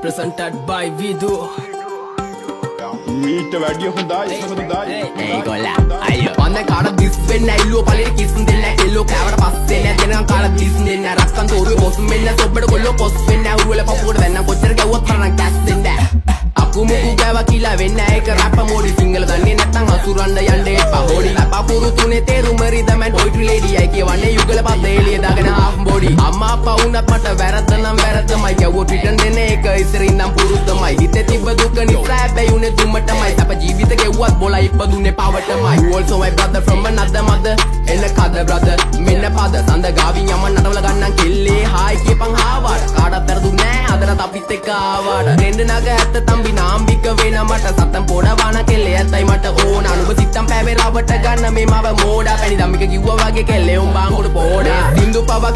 presented by Vidu. මීට වැඩිය හොඳයි සමදුදායි ඒගොල්ලා අයියෝ ඔන්න කාට දිස් වෙන්න ඇල්ලුව පළේට කිස්සුම් දෙන්න එල්ලෝ කෑවට පස්සේ නෑ දෙනකන් කාට දිස් දෙන්න රක්කන් තෝරුවේ පොස් වෙන්න සොබ්බඩ කොල්ලෝ පොස් වෙන්න උරුවල පපුවට දැන්න කොච්චර ගැව්වත් තරම් කැස් දෙන්න අකුමුකු ගෑවා කියලා වෙන්න ඒක රැප මොඩි සිංගල දන්නේ නැත්නම් අසුරන්න යන්න එපා හොඩි අපපුරු තුනේ තේරුම රිදමන් පොයිට්‍රි ලේඩි අය කියවන්නේ යුගල පද එළිය දාගෙන half බොඩි අම්මා අප්පා වුණත් මට වැරද්ද නම් වැරද්දමයි ගැව්වොත් රිටර්න් දෙන එක ඉස්සරින් නම් පුරුද්දමයි හිතේ තිබ්බ දුක නිසා හැබැයි උනේ දුමටමයි අප ජීවිත ගෙව්වත් බොලා ඉපදුනේ පවටමයි you also my brother from another mother එන්න කද brother මෙන්න පද සඳ ගාවින් යමන් නටවල ගන්නම් කෙල්ලේ හායි කියපන් ආවට කාටවත් වැරදුනේ නෑ අදට අපිත් එක්ක ආවට දෙන්න නග ඇත්ත තම්බි නාම්බික වෙන මට සත්තම් පොඩවාන කෙල්ලේ ඇත්තයි මට ඕන අනුබ සිත්තම් පෑවේ රවට ගන්න මේ මව මෝඩා පැණි දම්මික කිව්වා වගේ කෙල්ලේ උඹ අංගුඩ පොඩා සින්දු පව